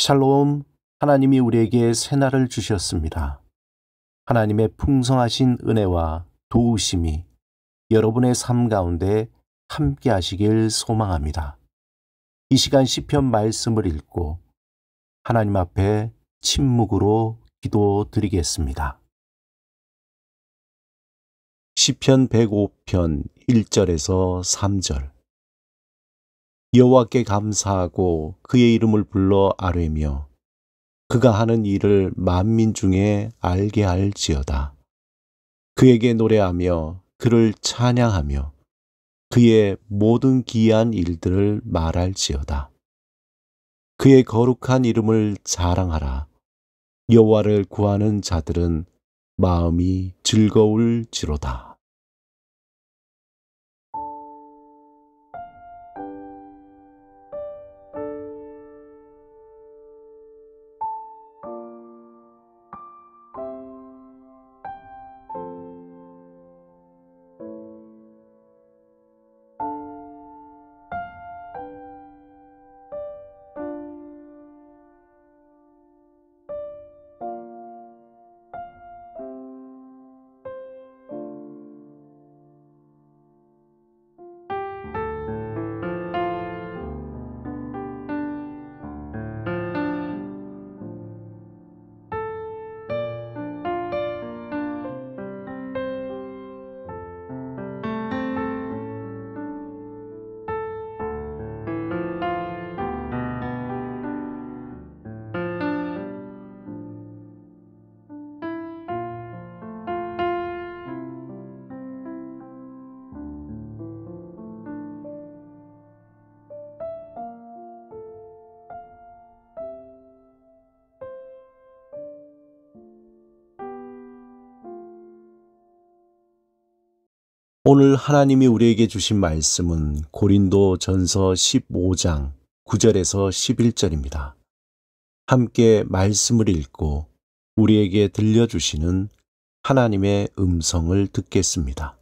샬롬, 하나님이 우리에게 새날을 주셨습니다. 하나님의 풍성하신 은혜와 도우심이 여러분의 삶 가운데 함께 하시길 소망합니다. 이 시간 시편 말씀을 읽고 하나님 앞에 침묵으로 기도드리겠습니다. 시편 105편 1절에서 3절. 여호와께 감사하고 그의 이름을 불러 아뢰며 그가 하는 일을 만민 중에 알게 할지어다. 그에게 노래하며 그를 찬양하며 그의 모든 기이한 일들을 말할지어다. 그의 거룩한 이름을 자랑하라. 여호와를 구하는 자들은 마음이 즐거울지로다. 오늘 하나님이 우리에게 주신 말씀은 고린도전서 15장 9절에서 11절입니다. 함께 말씀을 읽고 우리에게 들려주시는 하나님의 음성을 듣겠습니다.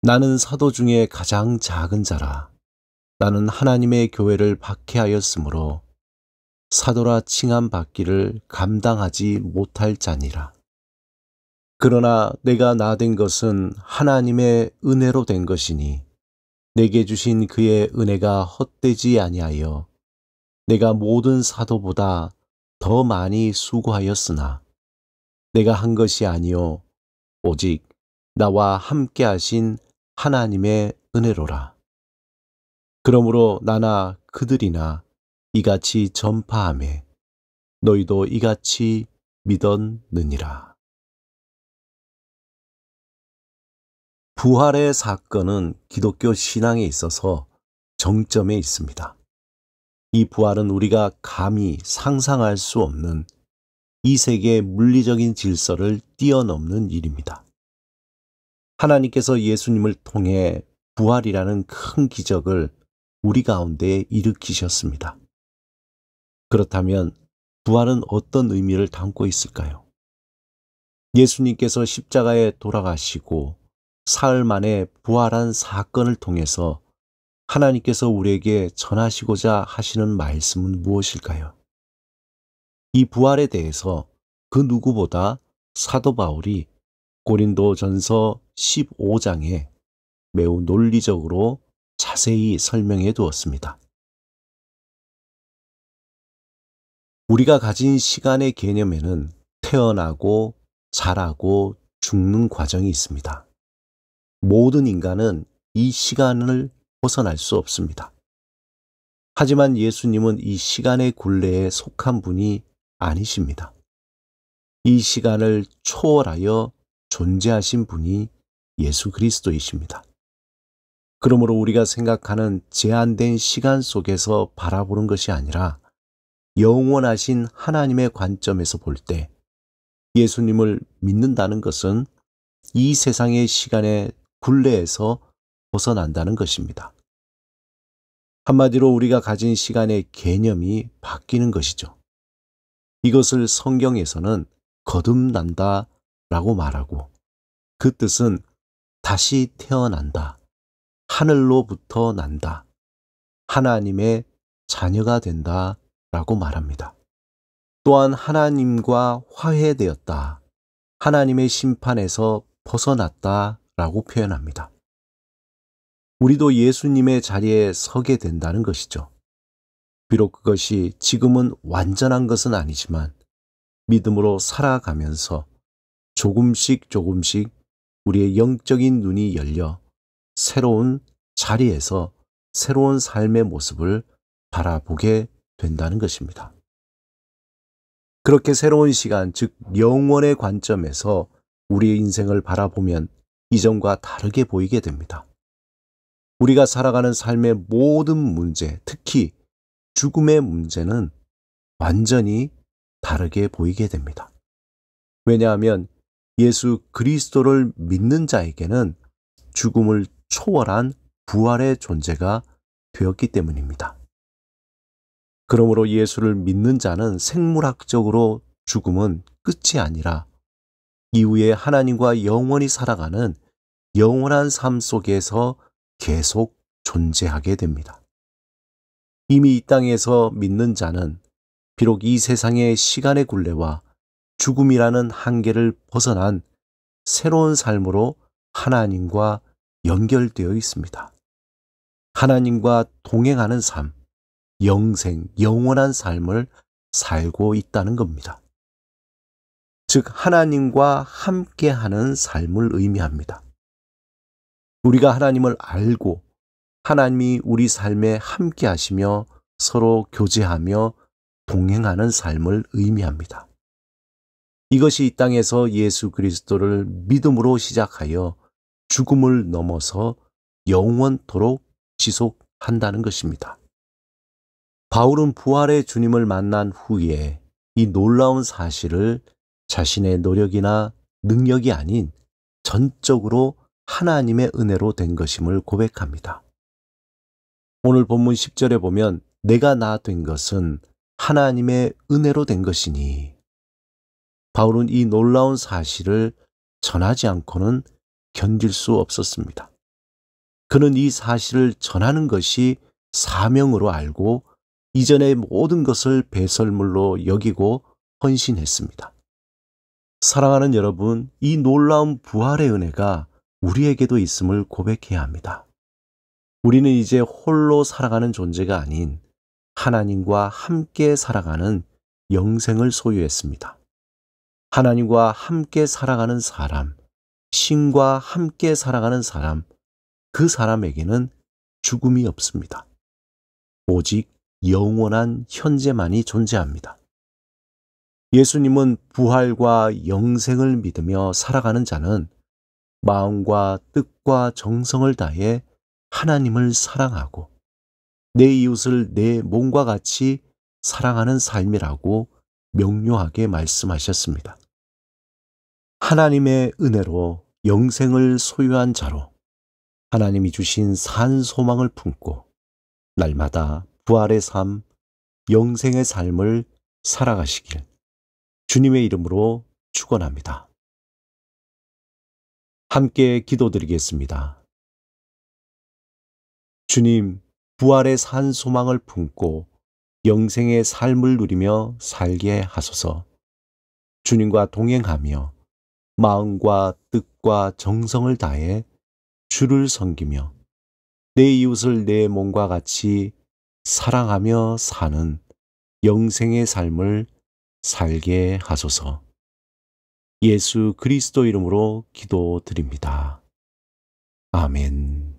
나는 사도 중에 가장 작은 자라. 나는 하나님의 교회를 박해하였으므로 사도라 칭함 받기를 감당하지 못할 자니라. 그러나 내가 나된 것은 하나님의 은혜로 된 것이니 내게 주신 그의 은혜가 헛되지 아니하여 내가 모든 사도보다 더 많이 수고하였으나 내가 한 것이 아니요 오직 나와 함께 하신 하나님의 은혜로라. 그러므로 나나 그들이나 이같이 전파하매 너희도 이같이 믿었느니라. 부활의 사건은 기독교 신앙에 있어서 정점에 있습니다. 이 부활은 우리가 감히 상상할 수 없는 이 세계의 물리적인 질서를 뛰어넘는 일입니다. 하나님께서 예수님을 통해 부활이라는 큰 기적을 우리 가운데 일으키셨습니다. 그렇다면 부활은 어떤 의미를 담고 있을까요? 예수님께서 십자가에 돌아가시고 사흘 만에 부활한 사건을 통해서 하나님께서 우리에게 전하시고자 하시는 말씀은 무엇일까요? 이 부활에 대해서 그 누구보다 사도 바울이 고린도전서 15장에 매우 논리적으로 자세히 설명해 두었습니다. 우리가 가진 시간의 개념에는 태어나고 자라고 죽는 과정이 있습니다. 모든 인간은 이 시간을 벗어날 수 없습니다. 하지만 예수님은 이 시간의 굴레에 속한 분이 아니십니다. 이 시간을 초월하여 존재하신 분이 예수 그리스도이십니다. 그러므로 우리가 생각하는 제한된 시간 속에서 바라보는 것이 아니라 영원하신 하나님의 관점에서 볼 때 예수님을 믿는다는 것은 이 세상의 시간의 굴레에서 벗어난다는 것입니다. 한마디로 우리가 가진 시간의 개념이 바뀌는 것이죠. 이것을 성경에서는 거듭난다 라고 말하고 그 뜻은 다시 태어난다, 하늘로부터 난다, 하나님의 자녀가 된다라고 말합니다. 또한 하나님과 화해되었다, 하나님의 심판에서 벗어났다라고 표현합니다. 우리도 예수님의 자리에 서게 된다는 것이죠. 비록 그것이 지금은 완전한 것은 아니지만 믿음으로 살아가면서 조금씩 우리의 영적인 눈이 열려 새로운 자리에서 새로운 삶의 모습을 바라보게 된다는 것입니다. 그렇게 새로운 시간, 즉 영원의 관점에서 우리의 인생을 바라보면 이전과 다르게 보이게 됩니다. 우리가 살아가는 삶의 모든 문제, 특히 죽음의 문제는 완전히 다르게 보이게 됩니다. 왜냐하면 예수 그리스도를 믿는 자에게는 죽음을 초월한 부활의 존재가 되었기 때문입니다. 그러므로 예수를 믿는 자는 생물학적으로 죽음은 끝이 아니라 이후에 하나님과 영원히 살아가는 영원한 삶 속에서 계속 존재하게 됩니다. 이미 이 땅에서 믿는 자는 비록 이 세상의 시간의 굴레와 죽음이라는 한계를 벗어난 새로운 삶으로 하나님과 연결되어 있습니다. 하나님과 동행하는 삶, 영생, 영원한 삶을 살고 있다는 겁니다. 즉 하나님과 함께하는 삶을 의미합니다. 우리가 하나님을 알고 하나님이 우리 삶에 함께하시며 서로 교제하며 동행하는 삶을 의미합니다. 이것이 이 땅에서 예수 그리스도를 믿음으로 시작하여 죽음을 넘어서 영원토록 지속한다는 것입니다. 바울은 부활의 주님을 만난 후에 이 놀라운 사실을 자신의 노력이나 능력이 아닌 전적으로 하나님의 은혜로 된 것임을 고백합니다. 오늘 본문 10절에 보면 내가 나 된 것은 하나님의 은혜로 된 것이니, 바울은 이 놀라운 사실을 전하지 않고는 견딜 수 없었습니다. 그는 이 사실을 전하는 것이 사명으로 알고 이전의 모든 것을 배설물로 여기고 헌신했습니다. 사랑하는 여러분, 이 놀라운 부활의 은혜가 우리에게도 있음을 고백해야 합니다. 우리는 이제 홀로 살아가는 존재가 아닌 하나님과 함께 살아가는 영생을 소유했습니다. 하나님과 함께 살아가는 사람, 신과 함께 살아가는 사람, 그 사람에게는 죽음이 없습니다. 오직 영원한 현재만이 존재합니다. 예수님은 부활과 영생을 믿으며 살아가는 자는 마음과 뜻과 정성을 다해 하나님을 사랑하고 내 이웃을 내 몸과 같이 사랑하는 삶이라고 명료하게 말씀하셨습니다. 하나님의 은혜로 영생을 소유한 자로 하나님이 주신 산 소망을 품고 날마다 부활의 삶, 영생의 삶을 살아가시길 주님의 이름으로 축원합니다. 함께 기도드리겠습니다. 주님, 부활의 산 소망을 품고 영생의 삶을 누리며 살게 하소서. 주님과 동행하며 마음과 뜻과 정성을 다해 주를 섬기며 내 이웃을 내 몸과 같이 사랑하며 사는 영생의 삶을 살게 하소서. 예수 그리스도 이름으로 기도드립니다. 아멘.